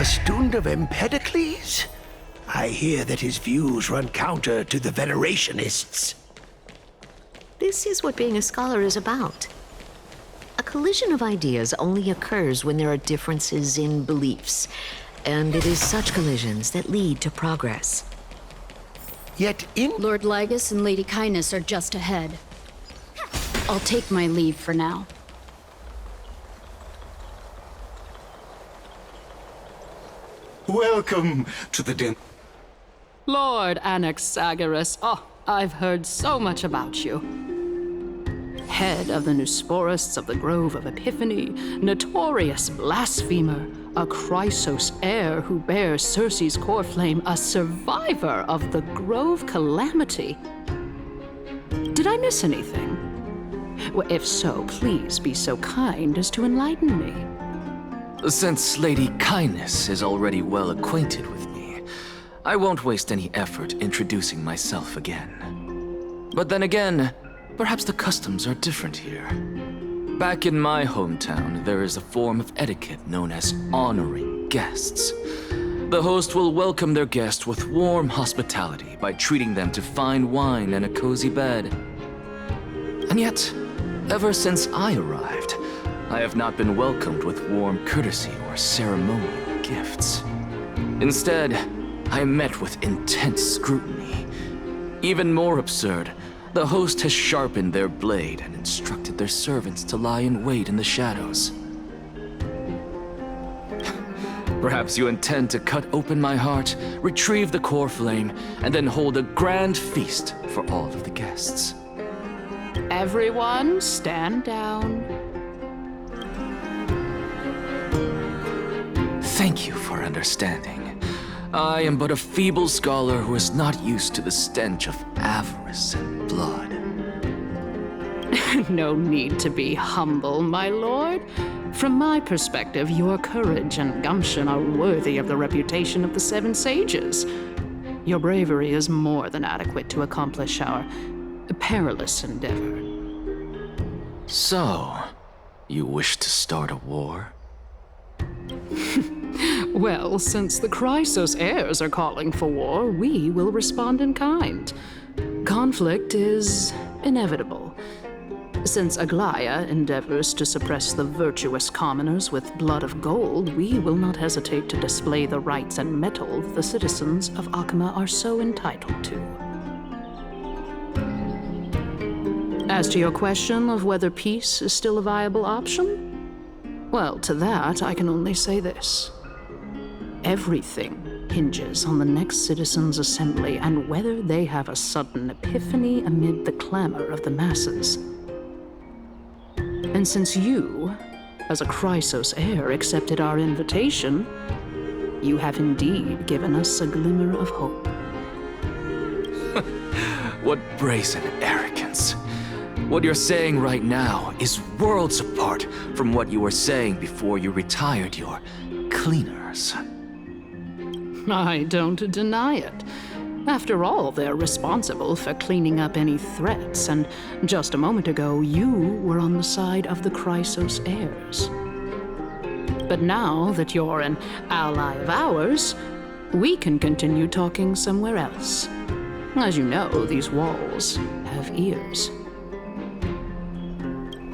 A student of Empedocles? I hear that his views run counter to the Venerationists. This is what being a scholar is about. A collision of ideas only occurs when there are differences in beliefs, and it is such collisions that lead to progress. Yet in... Lord Lygus and Lady Kindness are just ahead. I'll take my leave for now. Welcome to the den. Lord Anaxa, oh, I've heard so much about you. Head of the Nusporists of the Grove of Epiphany, notorious blasphemer, a Chrysos heir who bears Circe's core flame, a survivor of the Grove calamity. Did I miss anything? Well, if so, please be so kind as to enlighten me. Since Lady Kindness is already well acquainted with me, I won't waste any effort introducing myself again. But then again, perhaps the customs are different here. Back in my hometown, there is a form of etiquette known as honoring guests. The host will welcome their guest with warm hospitality by treating them to fine wine and a cozy bed. And yet, ever since I arrived, I have not been welcomed with warm courtesy or ceremonial gifts. Instead, I am met with intense scrutiny. Even more absurd, the host has sharpened their blade and instructed their servants to lie in wait in the shadows. Perhaps you intend to cut open my heart, retrieve the core flame, and then hold a grand feast for all of the guests. Everyone, stand down. Thank you for understanding. I am but a feeble scholar who is not used to the stench of avarice and blood. No need to be humble, my lord. From my perspective, your courage and gumption are worthy of the reputation of the Seven Sages. Your bravery is more than adequate to accomplish our perilous endeavor. So, you wish to start a war? Well, since the Chrysos heirs are calling for war, we will respond in kind. Conflict is inevitable. Since Aglaya endeavors to suppress the virtuous commoners with blood of gold, we will not hesitate to display the rights and mettle the citizens of Akama are so entitled to. As to your question of whether peace is still a viable option, well, to that I can only say this. Everything hinges on the next citizens' assembly and whether they have a sudden epiphany amid the clamor of the masses. And since you, as a Chrysos heir, accepted our invitation, you have indeed given us a glimmer of hope. What brazen arrogance. What you're saying right now is worlds apart from what you were saying before you retired your cleaners. I don't deny it. After all, they're responsible for cleaning up any threats, and just a moment ago, you were on the side of the Chrysos heirs. But now that you're an ally of ours, we can continue talking somewhere else. As you know, these walls have ears.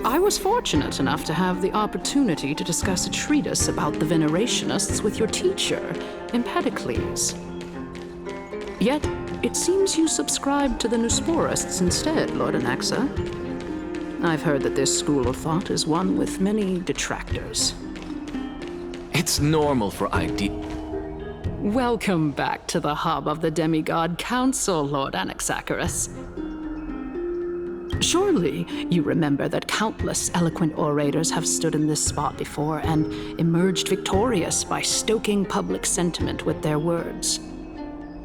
I was fortunate enough to have the opportunity to discuss a treatise about the Venerationists with your teacher, Empedocles. Yet, it seems you subscribe to the Nusporists instead, Lord Anaxa. I've heard that this school of thought is one with many detractors. It's normal for Welcome back to the hub of the Demigod Council, Lord Anaxagoras. Surely you remember that countless eloquent orators have stood in this spot before and emerged victorious by stoking public sentiment with their words.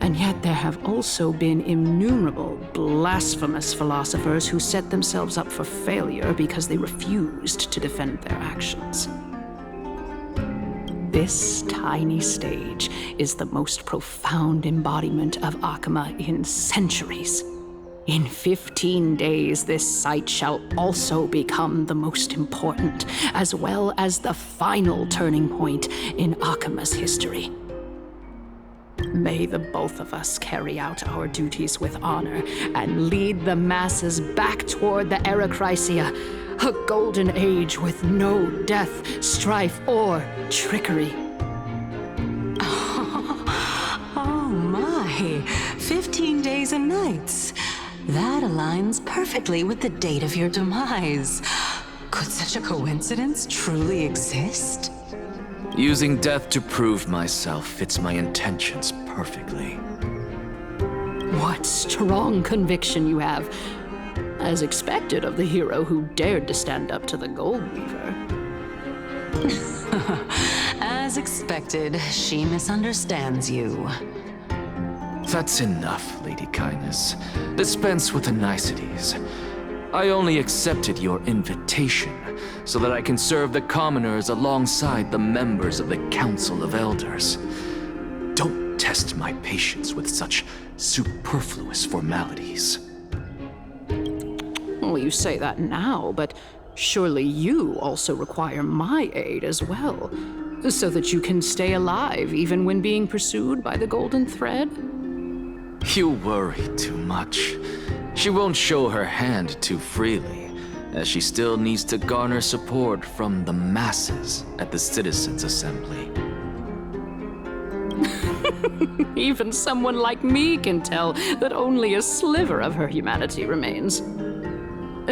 And yet there have also been innumerable blasphemous philosophers who set themselves up for failure because they refused to defend their actions. This tiny stage is the most profound embodiment of Akama in centuries. In 15 days, this site shall also become the most important, as well as the final turning point in Akima's history. May the both of us carry out our duties with honor and lead the masses back toward the Era Chrysia, a golden age with no death, strife, or trickery. Oh my, 15 days and nights. That aligns perfectly with the date of your demise. Could such a coincidence truly exist? Using death to prove myself fits my intentions perfectly. What strong conviction you have, as expected of the hero who dared to stand up to the Gold Weaver. As expected, she misunderstands you. That's enough, Lady Kindness. Dispense with the niceties. I only accepted your invitation so that I can serve the commoners alongside the members of the Council of Elders. Don't test my patience with such superfluous formalities. Well, you say that now, but surely you also require my aid as well, so that you can stay alive even when being pursued by the Golden Thread? You worry too much. She won't show her hand too freely, as she still needs to garner support from the masses at the Citizens' Assembly. Even someone like me can tell that only a sliver of her humanity remains.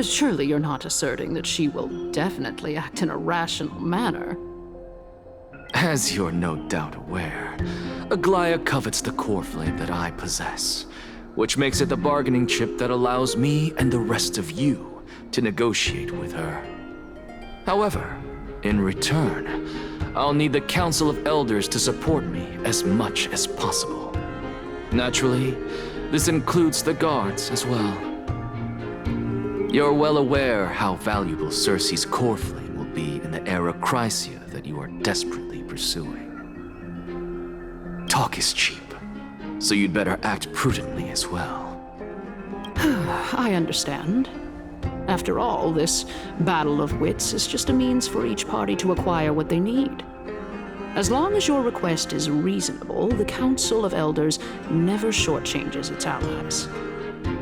Surely you're not asserting that she will definitely act in a rational manner. As you're no doubt aware, Aglaya covets the core flame that I possess, which makes it the bargaining chip that allows me and the rest of you to negotiate with her. However, in return, I'll need the Council of Elders to support me as much as possible. Naturally, this includes the guards as well. You're well aware how valuable Cersei's core flame will be in the Era Chrysia that you are desperately pursuing. Talk is cheap, so you'd better act prudently as well. I understand. After all, this battle of wits is just a means for each party to acquire what they need. As long as your request is reasonable, the Council of Elders never shortchanges its allies.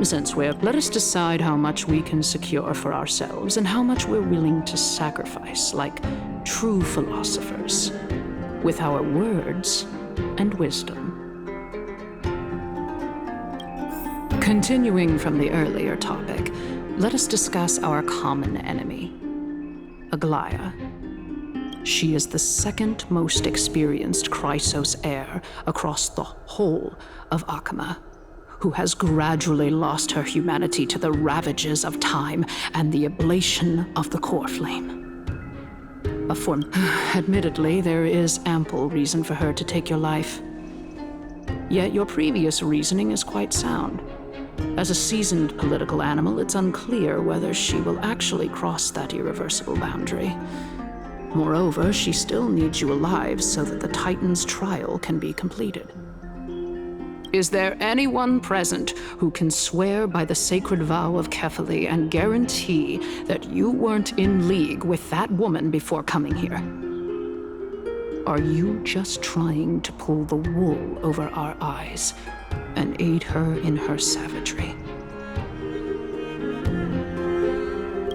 Since let us decide how much we can secure for ourselves and how much we're willing to sacrifice, like true philosophers, with our words and wisdom. Continuing from the earlier topic, let us discuss our common enemy, Aglaya. She is the second most experienced Chrysos heir across the whole of Akima, who has gradually lost her humanity to the ravages of time and the ablation of the core flame. Admittedly, there is ample reason for her to take your life. Yet your previous reasoning is quite sound. As a seasoned political animal, it's unclear whether she will actually cross that irreversible boundary. Moreover, she still needs you alive so that the Titan's trial can be completed. Is there anyone present who can swear by the sacred vow of Kefali and guarantee that you weren't in league with that woman before coming here? Are you just trying to pull the wool over our eyes and aid her in her savagery?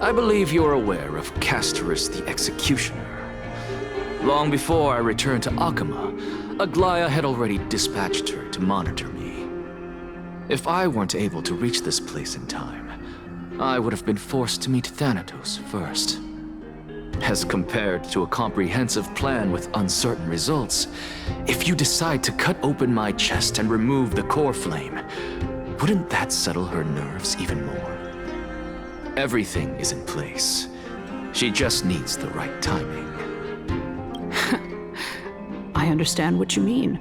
I believe you're aware of Castorus the Executioner. Long before I returned to Akima, Aglaya had already dispatched her to monitor me. If I weren't able to reach this place in time, I would have been forced to meet Thanatos first. As compared to a comprehensive plan with uncertain results, if you decide to cut open my chest and remove the core flame, wouldn't that settle her nerves even more? Everything is in place. She just needs the right timing. I understand what you mean.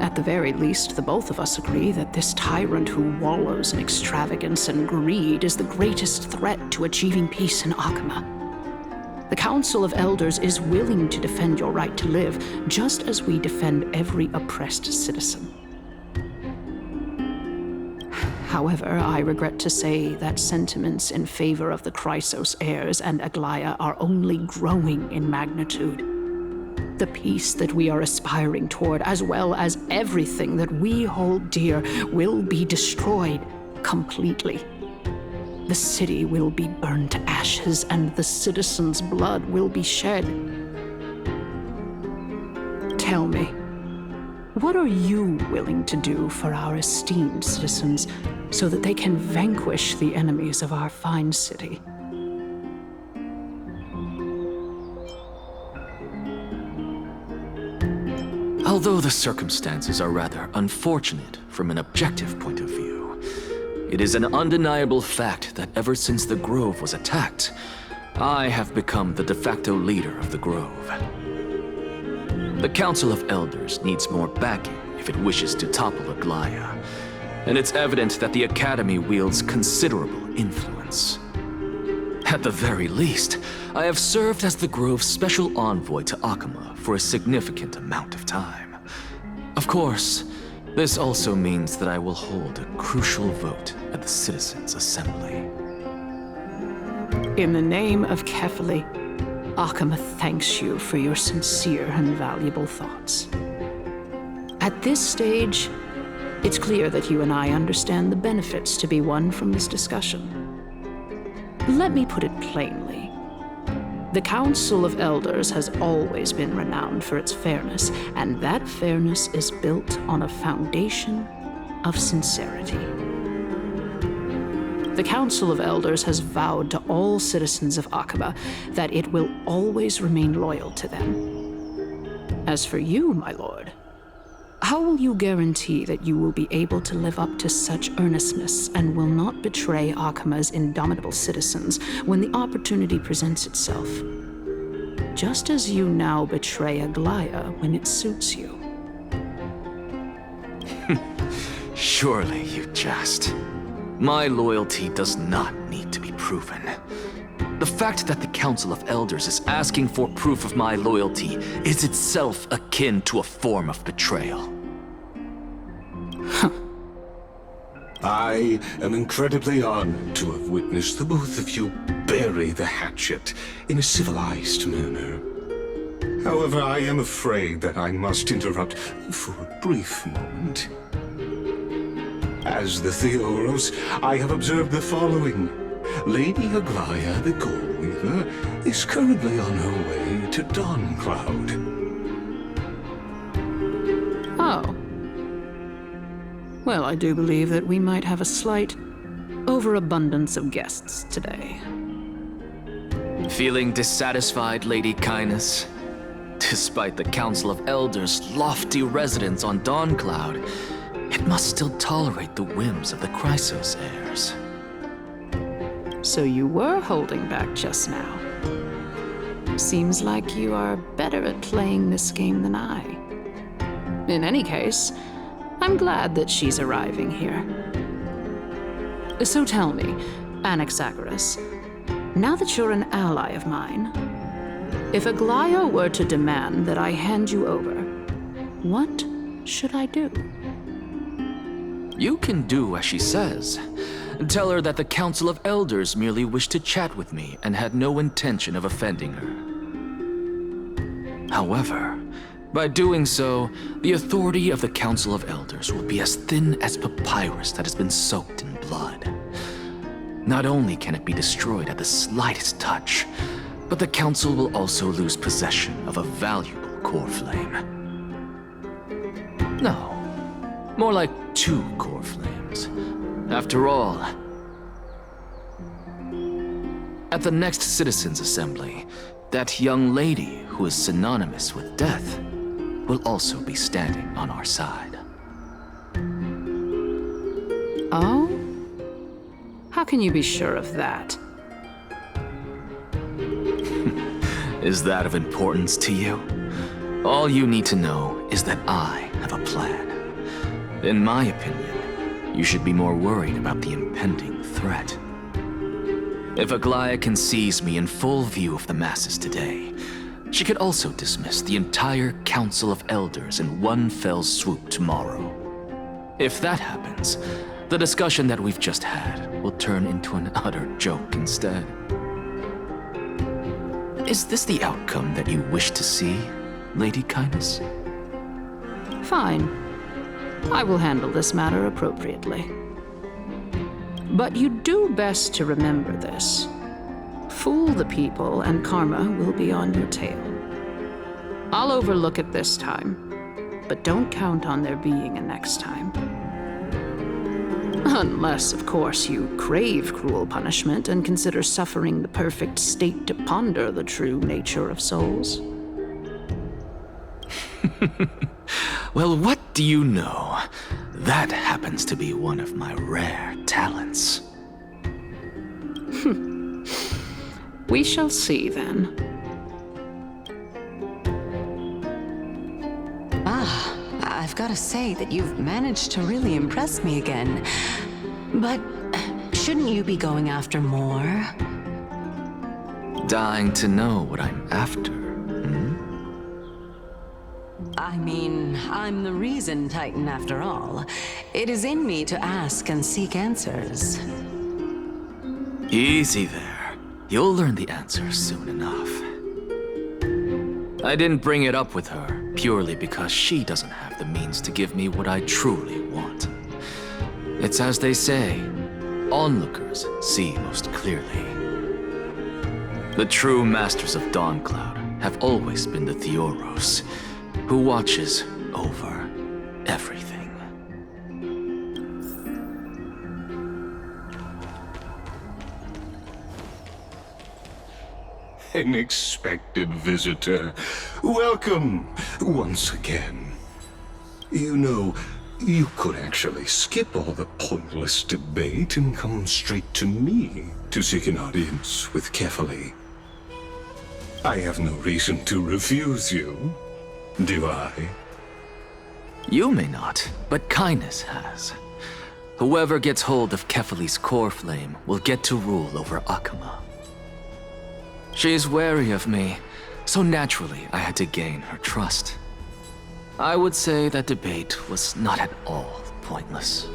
At the very least, the both of us agree that this tyrant who wallows in extravagance and greed is the greatest threat to achieving peace in Akima. The Council of Elders is willing to defend your right to live, just as we defend every oppressed citizen. However, I regret to say that sentiments in favor of the Chrysos heirs and Aglaya are only growing in magnitude. The peace that we are aspiring toward, as well as everything that we hold dear, will be destroyed completely. The city will be burned to ashes, and the citizens' blood will be shed. Tell me, what are you willing to do for our esteemed citizens so that they can vanquish the enemies of our fine city? Although the circumstances are rather unfortunate from an objective point of view, it is an undeniable fact that ever since the Grove was attacked, I have become the de facto leader of the Grove. The Council of Elders needs more backing if it wishes to topple Aglaya, and it's evident that the Academy wields considerable influence. At the very least, I have served as the Grove's special envoy to Akama for a significant amount of time. Of course, this also means that I will hold a crucial vote at the Citizens' Assembly. In the name of Kefali, Akama thanks you for your sincere and valuable thoughts. At this stage, it's clear that you and I understand the benefits to be won from this discussion. Let me put it plainly. The Council of Elders has always been renowned for its fairness, and that fairness is built on a foundation of sincerity. The Council of Elders has vowed to all citizens of Akaba that it will always remain loyal to them. As for you, my lord, how will you guarantee that you will be able to live up to such earnestness and will not betray Akama's indomitable citizens when the opportunity presents itself? Just as you now betray Aglaya when it suits you. Surely you jest. My loyalty does not need to be proven. The fact that the Council of Elders is asking for proof of my loyalty is itself akin to a form of betrayal. I am incredibly honored to have witnessed the both of you bury the hatchet in a civilized manner. However, I am afraid that I must interrupt for a brief moment. As the Theoros, I have observed the following. Lady Aglaya, the Gold Weaver, is currently on her way to Dawncloud. Oh. Well, I do believe that we might have a slight overabundance of guests today. Feeling dissatisfied, Lady Kindness? Despite the Council of Elders' lofty residence on Dawncloud, it must still tolerate the whims of the Chrysos heirs. So you were holding back just now. Seems like you are better at playing this game than I. In any case, I'm glad that she's arriving here. So tell me, Anaxagoras, now that you're an ally of mine, if Aglaya were to demand that I hand you over, what should I do? You can do as she says. Tell her that the Council of Elders merely wished to chat with me and had no intention of offending her. However, by doing so, the authority of the Council of Elders will be as thin as papyrus that has been soaked in blood. Not only can it be destroyed at the slightest touch, but the Council will also lose possession of a valuable core flame. No, more like 2 core flames. After all, at the next Citizens' Assembly, that young lady who is synonymous with death will also be standing on our side. Oh? How can you be sure of that? Is that of importance to you? All you need to know is that I have a plan. In my opinion, you should be more worried about the impending threat. If Aglaya can seize me in full view of the masses today, she could also dismiss the entire Council of Elders in one fell swoop tomorrow. If that happens, The discussion that we've just had will turn into an utter joke instead. Is this the outcome that you wish to see, Lady Kindness? Fine. I will handle this matter appropriately. But you do best to remember this. Fool the people and karma will be on your tail. I'll overlook it this time, but don't count on there being a next time. Unless, of course, you crave cruel punishment and consider suffering the perfect state to ponder the true nature of souls. Well, what do you know? That happens to be one of my rare talents. We shall see then. I've got to say that you've managed to really impress me again. But shouldn't you be going after more? Dying to know what I'm after. I mean, I'm the reason Titan after all. It is in me to ask and seek answers. Easy there. You'll learn the answers soon enough. I didn't bring it up with her purely because she doesn't have the means to give me what I truly want. It's as they say, onlookers see most clearly. The true masters of Dawncloud have always been the Theoros, who watches over everything. An expected visitor. Welcome once again. You know, you could actually skip all the pointless debate and come straight to me to seek an audience with Kefali. I have no reason to refuse you, do I? You may not, but Kindness has. Whoever gets hold of Kefali's core flame will get to rule over Akama. She's wary of me, so naturally I had to gain her trust. I would say that debate was not at all pointless.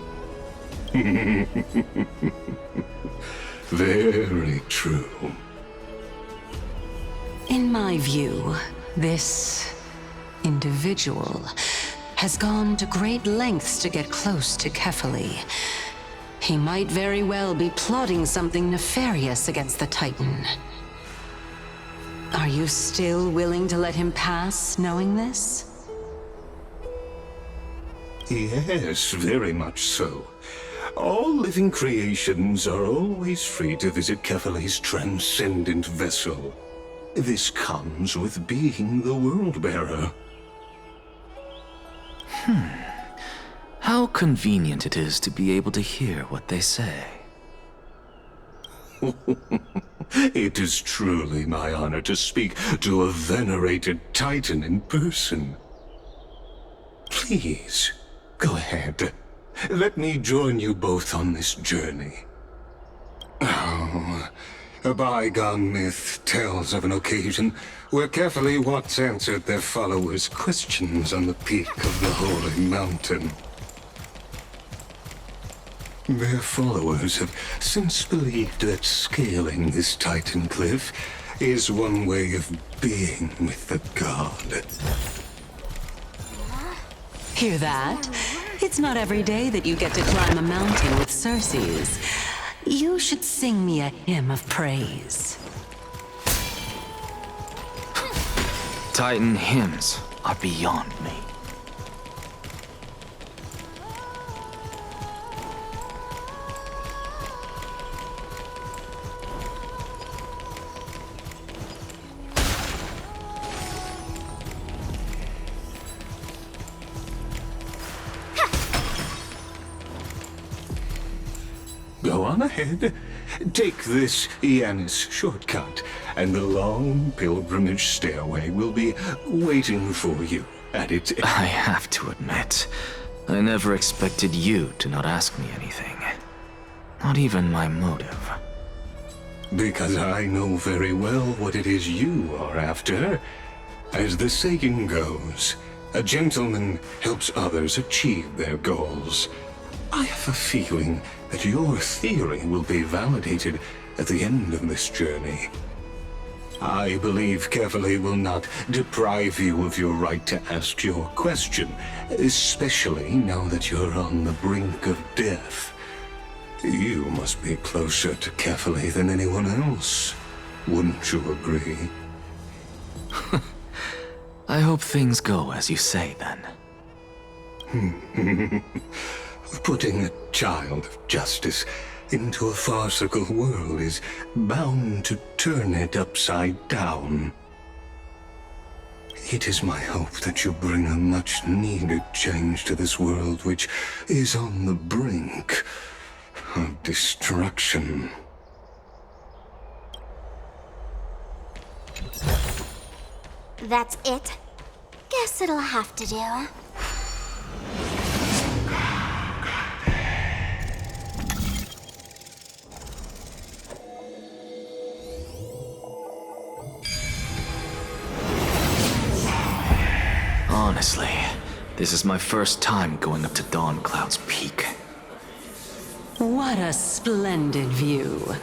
Very true. In my view, this individual has gone to great lengths to get close to Kefali. He might very well be plotting something nefarious against the Titan. Are you still willing to let him pass, knowing this? Yes, very much so. All living creations are always free to visit Kefali's transcendent vessel. This comes with being the World-Bearer. How convenient it is to be able to hear what they say. It is truly my honor to speak to a venerated Titan in person. Please, go ahead. Let me join you both on this journey. Oh, a bygone myth tells of an occasion where Kefali once answered their followers' questions on the peak of the Holy Mountain. Their followers have since believed that scaling this Titan cliff is one way of being with the god. Hear that? It's not every day that you get to climb a mountain with Circes. You should sing me a hymn of praise. Titan hymns are beyond me. Go on ahead. Take this Yanis shortcut, and the long pilgrimage stairway will be waiting for you at its end. I have to admit, I never expected you to not ask me anything. Not even my motive. Because I know very well what it is you are after. As the saying goes, a gentleman helps others achieve their goals. I have a feeling that your theory will be validated at the end of this journey. I believe Kefali will not deprive you of your right to ask your question, especially now that you're on the brink of death. You must be closer to Kefali than anyone else. Wouldn't you agree? I hope things go as you say, then. Putting a child of justice into a farcical world is bound to turn it upside down. It is my hope that you bring a much-needed change to this world which is on the brink of destruction. That's it? Guess it'll have to do. Honestly, this is my first time going up to Dawn Cloud's peak. What a splendid view.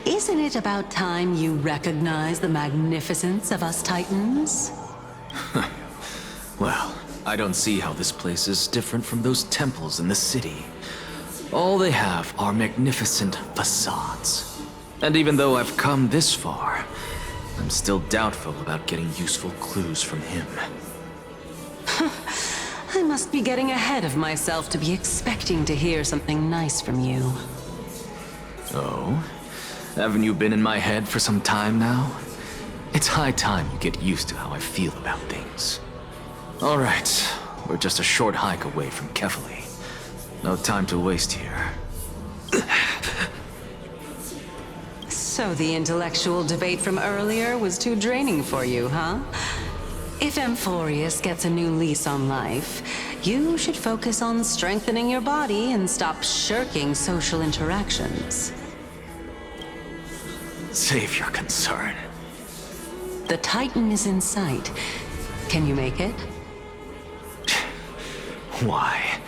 Isn't it about time you recognize the magnificence of us Titans? Well, I don't see how this place is different from those temples in the city. All they have are magnificent facades. And even though I've come this far, I'm still doubtful about getting useful clues from him. I must be getting ahead of myself to be expecting to hear something nice from you. Oh? Haven't you been in my head for some time now? It's high time you get used to how I feel about things. All right, we're just a short hike away from Kefali. No time to waste here. So the intellectual debate from earlier was too draining for you, huh? If Amphorius gets a new lease on life, you should focus on strengthening your body and stop shirking social interactions. Save your concern. The Titan is in sight. Can you make it? Why?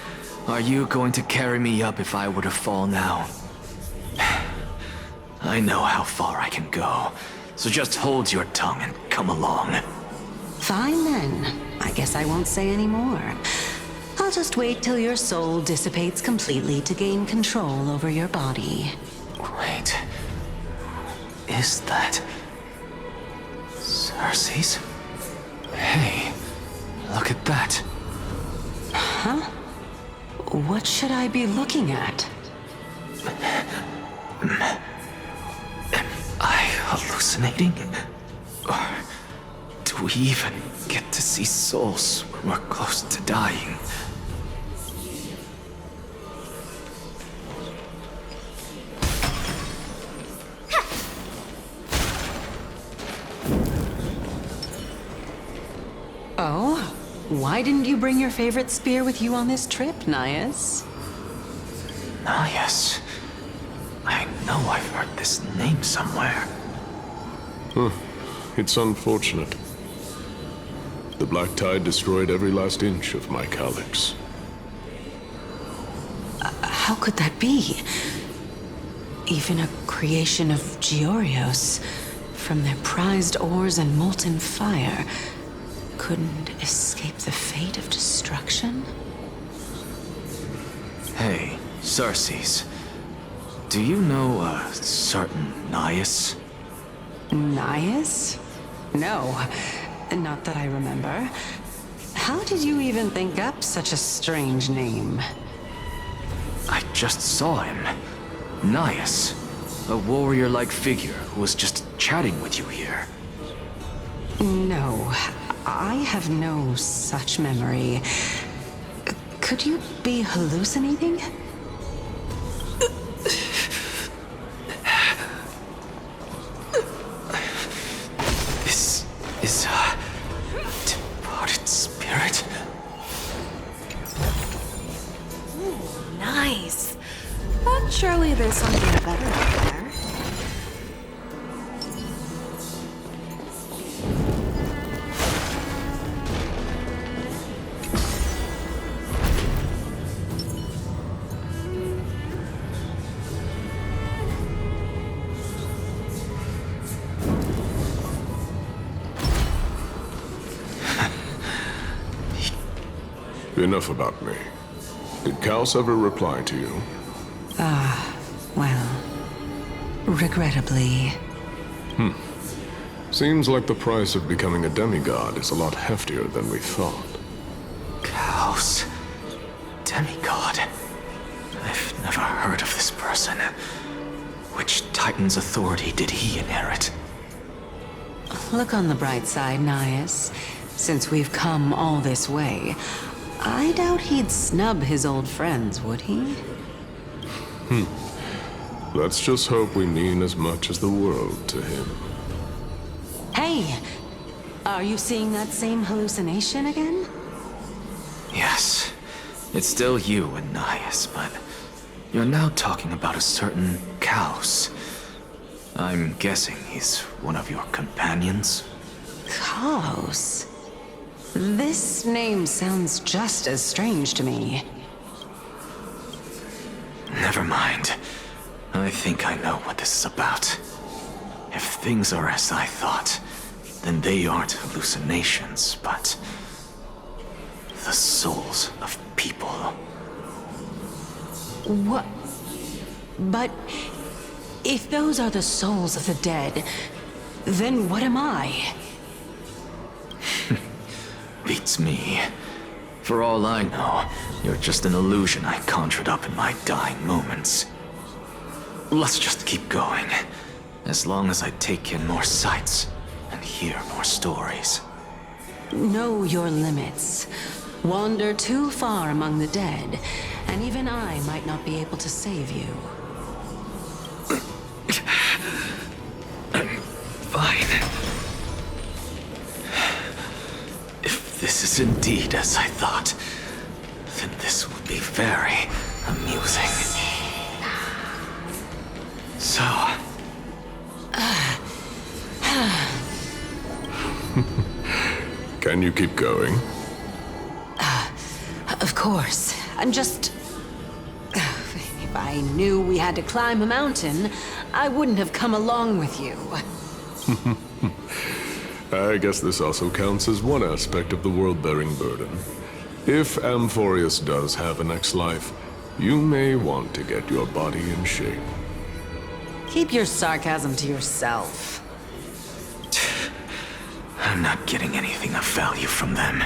Are you going to carry me up if I were to fall now? I know how far I can go, so just hold your tongue and come along. Fine then. I guess I won't say any more. I'll just wait till your soul dissipates completely to gain control over your body. Wait. Is that... Cersei's? Hey, look at that. Huh? What should I be looking at? Am I hallucinating? Or do we even get to see souls when we're close to dying? Oh? Why didn't you bring your favorite spear with you on this trip, Nias? Nias. I know I've heard this name somewhere. It's unfortunate. The Black Tide destroyed every last inch of my calyx. How could that be? Even a creation of Georios, from their prized ores and molten fire, couldn't escape the fate of destruction? Hey, Cersei's. Do you know a certain Nias? Nias? No, not that I remember. How did you even think up such a strange name? I just saw him. Nias. A warrior-like figure who was just chatting with you here. No, I have no such memory. Could you be hallucinating? This is a departed spirit. Nice. But surely there's something better out there. Enough about me. Did Kaos ever reply to you? Well, regrettably. Seems like the price of becoming a demigod is a lot heftier than we thought. Kaos. Demigod. I've never heard of this person. Which Titan's authority did he inherit? Look on the bright side, Nias. Since we've come all this way, I doubt he'd snub his old friends, would he? Let's just hope we mean as much as the world to him. Hey! Are you seeing that same hallucination again? Yes. It's still you and Nias, but you're now talking about a certain Kaos. I'm guessing he's one of your companions? Kaos? This name sounds just as strange to me. Never mind. I think I know what this is about. If things are as I thought, then they aren't hallucinations, but the souls of people. What? But if those are the souls of the dead, then what am I? Beats me. For all I know, you're just an illusion I conjured up in my dying moments. Let's just keep going. As long as I take in more sights and hear more stories. Know your limits. Wander too far among the dead, and even I might not be able to save you. I'm fine. If this is indeed as I thought, then this will be very amusing. So... Can you keep going? Of course. I'm just... If I knew we had to climb a mountain, I wouldn't have come along with you. I guess this also counts as one aspect of the world-bearing burden. If Amphorius does have a next life, you may want to get your body in shape. Keep your sarcasm to yourself. I'm not getting anything of value from them.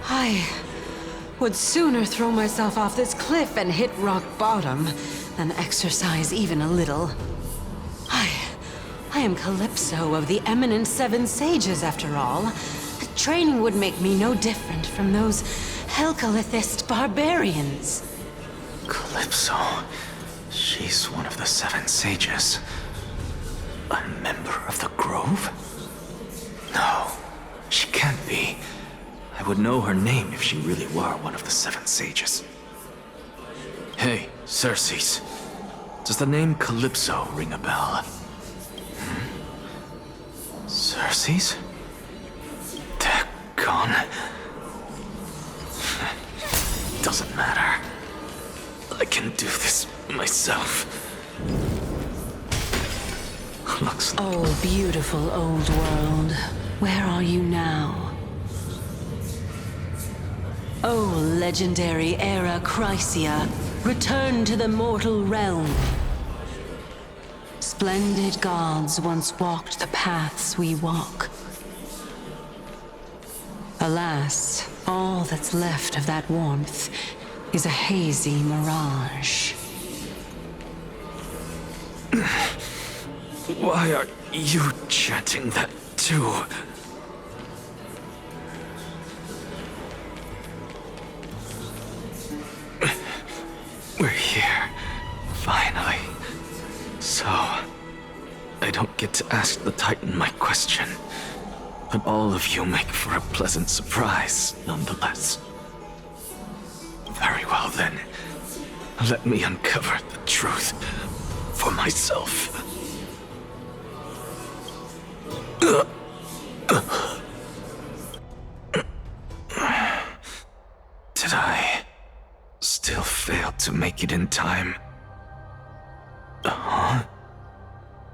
I would sooner throw myself off this cliff and hit rock bottom than exercise even a little. I am Calypso of the eminent Seven Sages, after all. The training would make me no different from those Helcalithist barbarians. Calypso. She's one of the Seven Sages. A member of the Grove? No, she can't be. I would know her name if she really were one of the Seven Sages. Hey, Circes. Does the name Calypso ring a bell? Circes? They're gone. Doesn't matter. I can do this myself. Looks like... Oh, beautiful old world. Where are you now? Oh, legendary era Chrysia, return to the mortal realm. Splendid gods once walked the paths we walk. Alas, all that's left of that warmth is a hazy mirage. Why are you chanting that too? We're here, finally. So, I don't get to ask the Titan my question, but all of you make for a pleasant surprise, nonetheless. Very well then, let me uncover the truth for myself. Did I still fail to make it in time?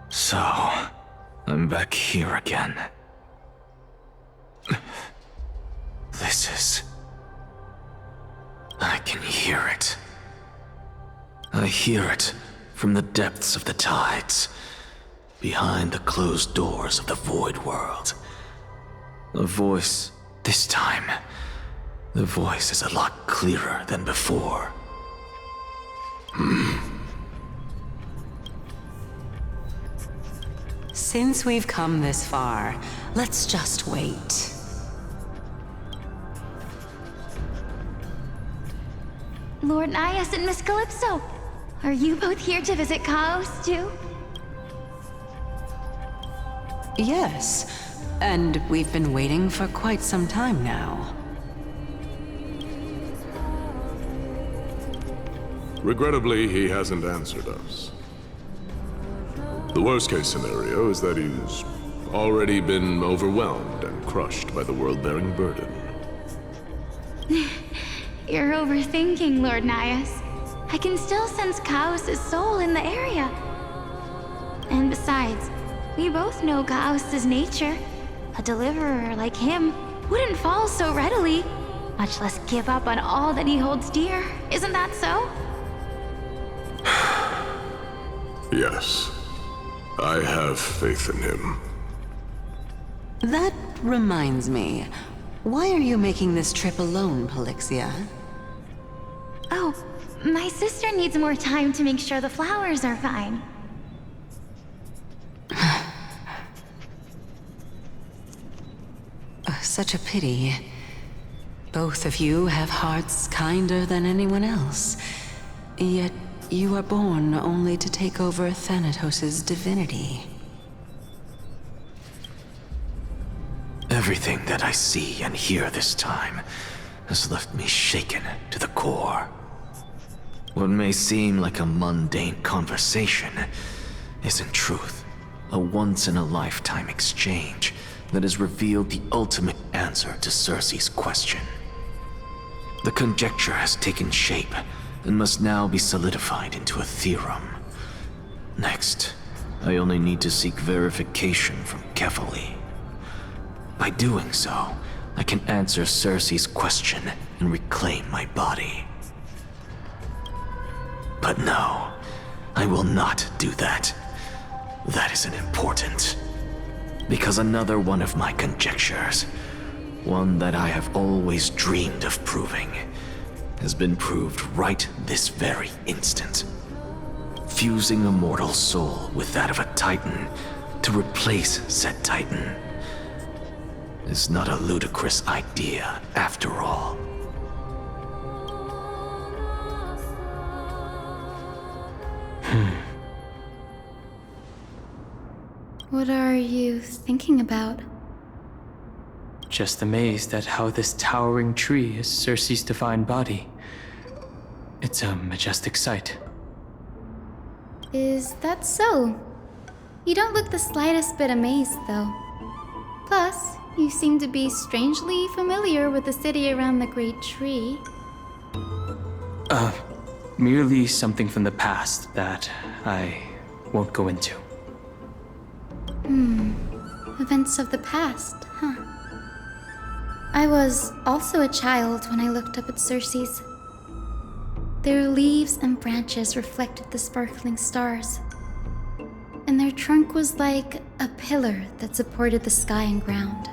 So, I'm back here again. This is can hear it. I hear it from the depths of the tides, behind the closed doors of the void world. A voice, this time, the voice is a lot clearer than before. Since we've come this far, let's just wait. Lord Nias and Miss Calypso, are you both here to visit Chaos too? Yes, and we've been waiting for quite some time now. Regrettably, he hasn't answered us. The worst-case scenario is that he's already been overwhelmed and crushed by the world-bearing burden. You're overthinking, Lord Nias. I can still sense Chaos' soul in the area. And besides, we both know Chaos' nature. A deliverer like him wouldn't fall so readily, much less give up on all that he holds dear. Isn't that so? Yes, I have faith in him. That reminds me. Why are you making this trip alone, Polixia? Oh, my sister needs more time to make sure the flowers are fine. Such a pity. Both of you have hearts kinder than anyone else. Yet you are born only to take over Thanatos' divinity. Everything that I see and hear this time has left me shaken to the core. What may seem like a mundane conversation is in truth a once-in-a-lifetime exchange that has revealed the ultimate answer to Circe's question. The conjecture has taken shape and must now be solidified into a theorem. Next, I only need to seek verification from Kefali. By doing so, I can answer Circe's question and reclaim my body. But no, I will not do that. That isn't important. Because another one of my conjectures, one that I have always dreamed of proving, has been proved right this very instant. Fusing a mortal soul with that of a Titan to replace said Titan is not a ludicrous idea after all. What are you thinking about? Just amazed at how this towering tree is Circe's divine body. It's a majestic sight. Is that so? You don't look the slightest bit amazed, though. Plus, you seem to be strangely familiar with the city around the great tree. Merely something from the past that I won't go into. Events of the past, huh? I was also a child when I looked up at Circe's. Their leaves and branches reflected the sparkling stars, and their trunk was like a pillar that supported the sky and ground.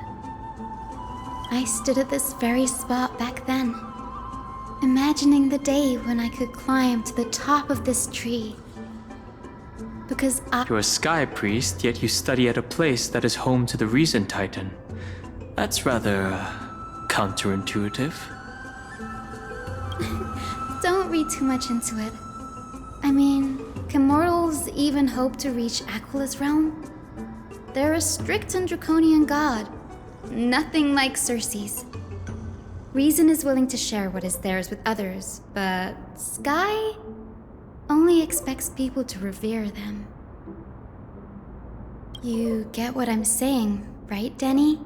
I stood at this very spot back then, imagining the day when I could climb to the top of this tree. Because You're a sky priest, yet you study at a place that is home to the Reason Titan. That's rather counterintuitive. Don't read too much into it. I mean, can mortals even hope to reach Aquila's realm? They're a strict and draconian god. Nothing like Circe's. Reason is willing to share what is theirs with others, but Sky only expects people to revere them. You get what I'm saying, right, Denny?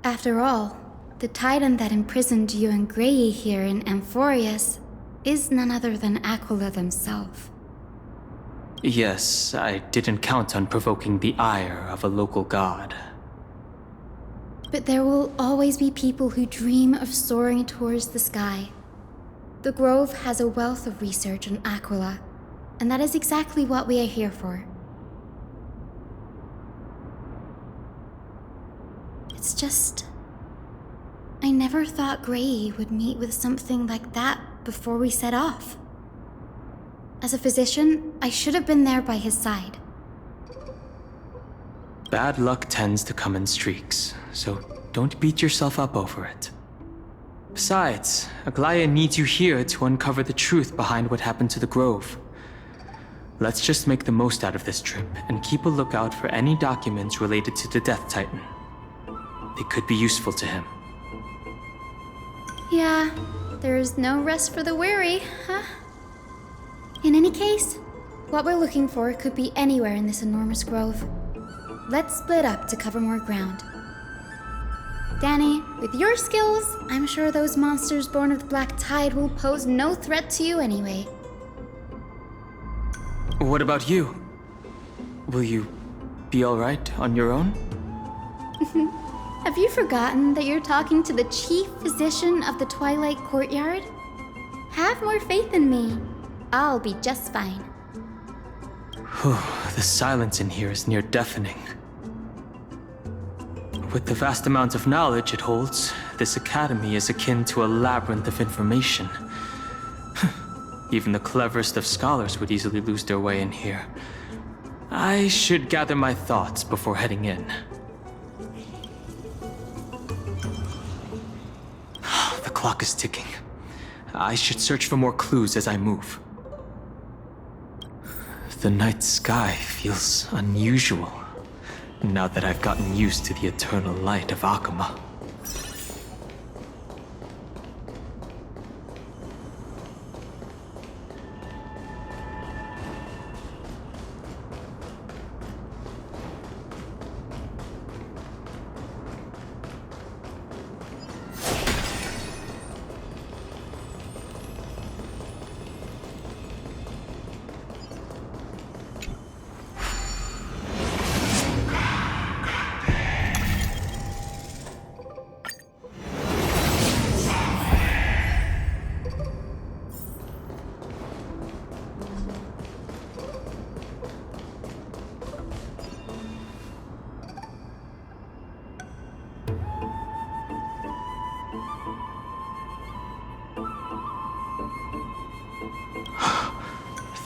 After all, the Titan that imprisoned you and Grey here in Amphorius is none other than Aquila themselves. Yes, I didn't count on provoking the ire of a local god. But there will always be people who dream of soaring towards the sky. The Grove has a wealth of research on Aquila, and that is exactly what we are here for. It's just... I never thought Gray would meet with something like that before we set off. As a physician, I should have been there by his side. Bad luck tends to come in streaks, so don't beat yourself up over it. Besides, Aglaya needs you here to uncover the truth behind what happened to the Grove. Let's just make the most out of this trip and keep a lookout for any documents related to the Death Titan. They could be useful to him. Yeah, there's no rest for the weary, huh? In any case, what we're looking for could be anywhere in this enormous grove. Let's split up to cover more ground. Danny, with your skills, I'm sure those monsters born of the Black Tide will pose no threat to you anyway. What about you? Will you be alright on your own? Have you forgotten that you're talking to the chief physician of the Twilight Courtyard? Have more faith in me. I'll be just fine. The silence in here is near deafening. With the vast amount of knowledge it holds, this academy is akin to a labyrinth of information. Even the cleverest of scholars would easily lose their way in here. I should gather my thoughts before heading in. The clock is ticking. I should search for more clues as I move. The night sky feels unusual, now that I've gotten used to the eternal light of Akama.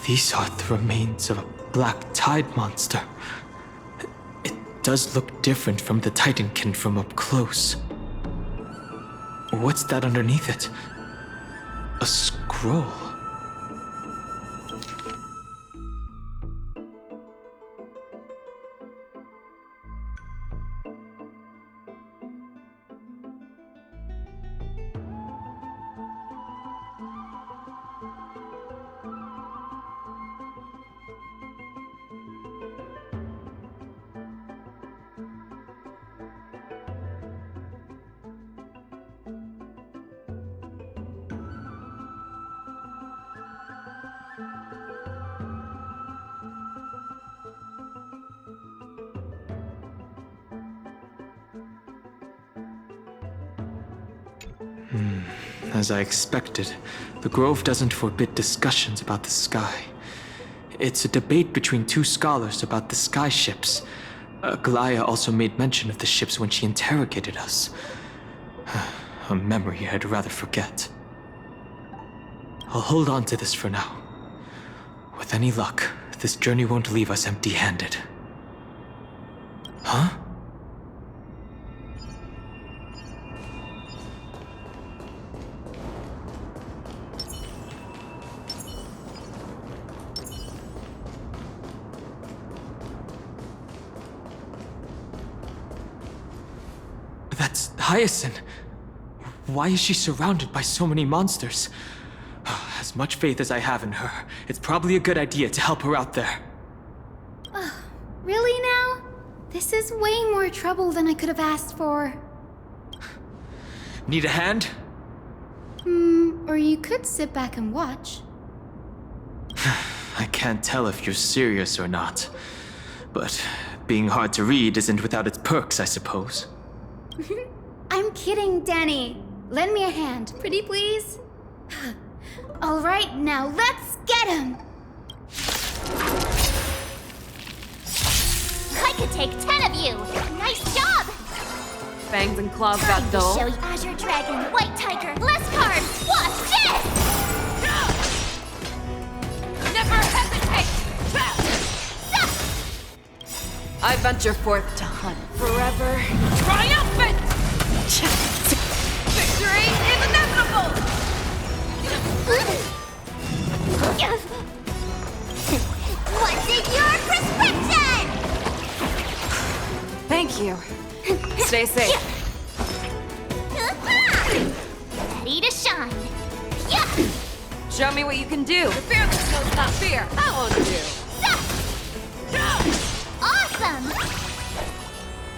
These are the remains of a Black Tide monster. It does look different from the Titankin from up close. What's that underneath it? A scroll. As I expected, the Grove doesn't forbid discussions about the sky. It's a debate between two scholars about the sky ships. Aglaya also made mention of the ships when she interrogated us. A memory I'd rather forget. I'll hold on to this for now. With any luck, this journey won't leave us empty-handed. Huh? That's Hyacinth. Why is she surrounded by so many monsters? As much faith as I have in her, it's probably a good idea to help her out there. Really now? This is way more trouble than I could have asked for. Need a hand? Or you could sit back and watch. I can't tell if you're serious or not. But being hard to read isn't without its perks, I suppose. I'm kidding, Danny. Lend me a hand, pretty please. All right, now let's get him! I could take 10 of you! Nice job! Fangs and claws got Time to dull. show you Azure Dragon, White Tiger, less cards! Watch this! Never hesitate! I venture forth to hunt forever. Triumphant! Victory is inevitable! What's in your prescription? Thank you. Stay safe. Ready to shine. Yeah. Show me what you can do. The fearless knows not fear. I won't do. Awesome!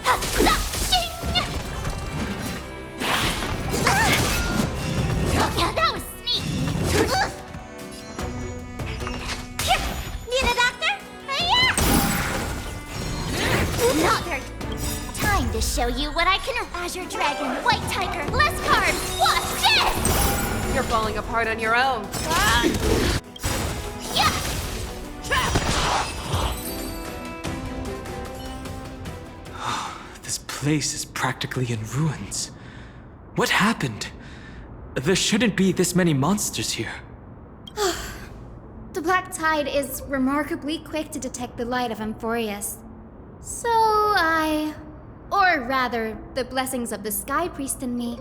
That was sneaky. Need a doctor? Not very. Time to show you what I can. Azure Dragon, White Tiger, less cards. Watch this! You're falling apart on your own. Yeah. This place is practically in ruins. What happened? There shouldn't be this many monsters here. The Black Tide is remarkably quick to detect the light of Amphorius. So or rather, the blessings of the Sky Priest in me,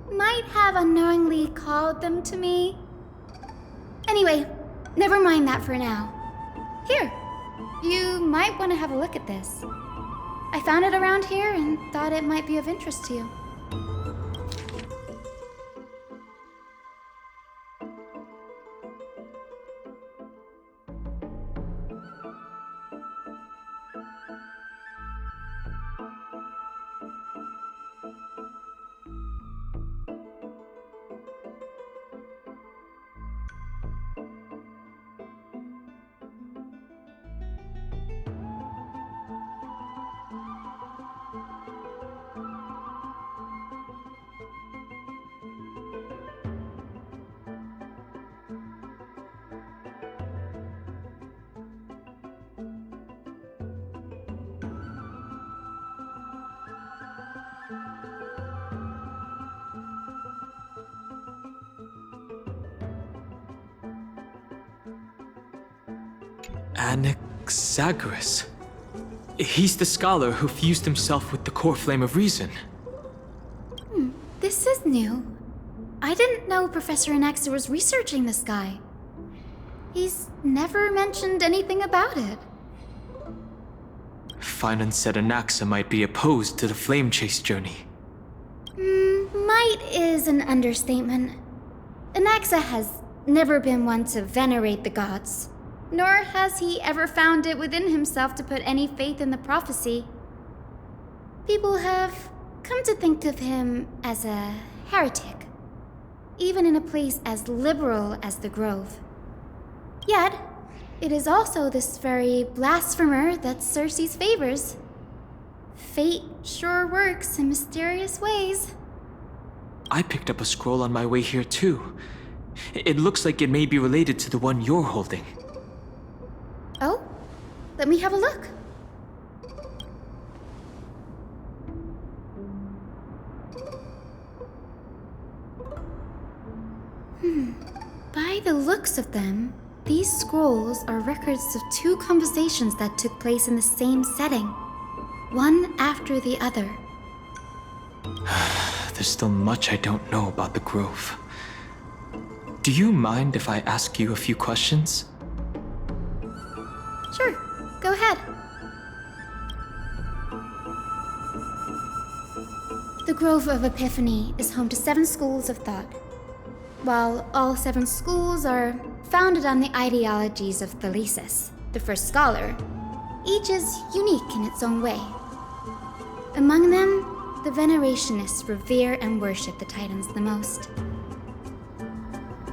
might have unknowingly called them to me. Anyway, never mind that for now. Here, you might want to have a look at this. I found it around here and thought it might be of interest to you. Anaxa. He's the scholar who fused himself with the core flame of reason. This is new. I didn't know Professor Anaxa was researching the sky. He's never mentioned anything about it. Finan said Anaxa might be opposed to the flame chase journey. Might is an understatement. Anaxa has never been one to venerate the gods, nor has he ever found it within himself to put any faith in the prophecy. People have come to think of him as a heretic, even in a place as liberal as the Grove. Yet, it is also this very blasphemer that Circe's favors. Fate sure works in mysterious ways. I picked up a scroll on my way here too. It looks like it may be related to the one you're holding. Oh? Let me have a look. By the looks of them, these scrolls are records of two conversations that took place in the same setting, one after the other. There's still much I don't know about the Grove. Do you mind if I ask you a few questions? Sure, go ahead. The Grove of Epiphany is home to 7 schools of thought. While all 7 schools are founded on the ideologies of Thalesis, the first scholar, each is unique in its own way. Among them, the Venerationists revere and worship the Titans the most.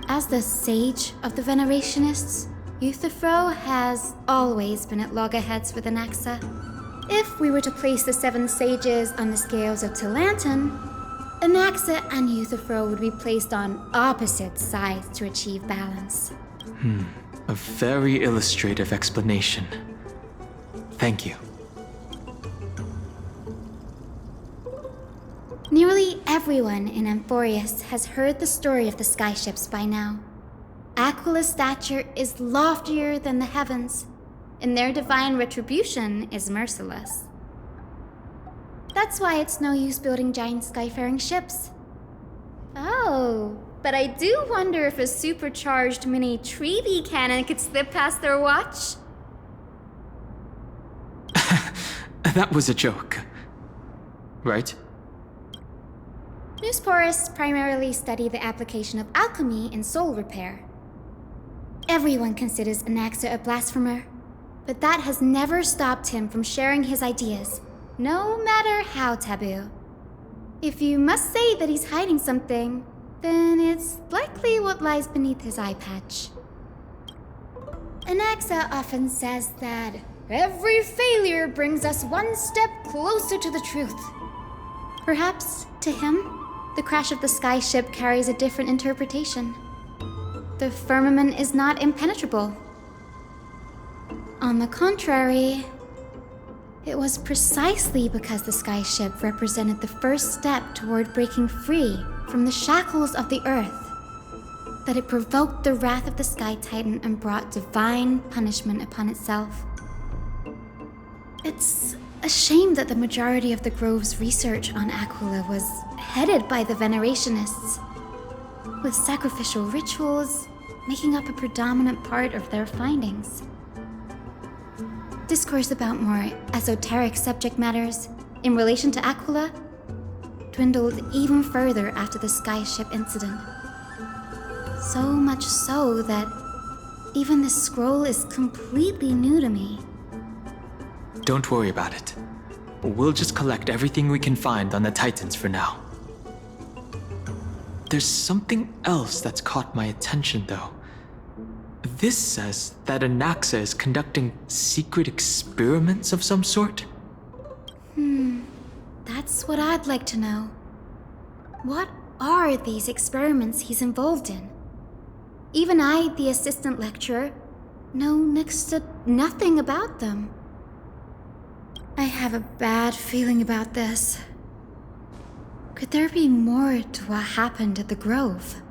As the sage of the Venerationists, Euthyphro has always been at loggerheads with Anaxa. If we were to place the 7 sages on the scales of Tilanton, Anaxa and Euthyphro would be placed on opposite sides to achieve balance. A very illustrative explanation. Thank you. Nearly everyone in Amphorius has heard the story of the skyships by now. Aquila's stature is loftier than the heavens, and their divine retribution is merciless. That's why it's no use building giant skyfaring ships. Oh, but I do wonder if a supercharged mini Treaty cannon could slip past their watch. That was a joke. Right? Newsporists primarily study the application of alchemy in soul repair. Everyone considers Anaxa a blasphemer, but that has never stopped him from sharing his ideas, no matter how taboo. If you must say that he's hiding something, then it's likely what lies beneath his eye patch. Anaxa often says that every failure brings us one step closer to the truth. Perhaps, to him, the crash of the skyship carries a different interpretation. The firmament is not impenetrable. On the contrary, it was precisely because the skyship represented the first step toward breaking free from the shackles of the earth that it provoked the wrath of the Sky Titan and brought divine punishment upon itself. It's a shame that the majority of the Grove's research on Aquila was headed by the Venerationists, with sacrificial rituals making up a predominant part of their findings. Discourse about more esoteric subject matters in relation to Aquila dwindled even further after the skyship incident. So much so that even this scroll is completely new to me. Don't worry about it. We'll just collect everything we can find on the Titans for now. There's something else that's caught my attention, though. This says that Anaxa is conducting secret experiments of some sort? That's what I'd like to know. What are these experiments he's involved in? Even I, the assistant lecturer, know next to nothing about them. I have a bad feeling about this. Could there be more to what happened at the Grove?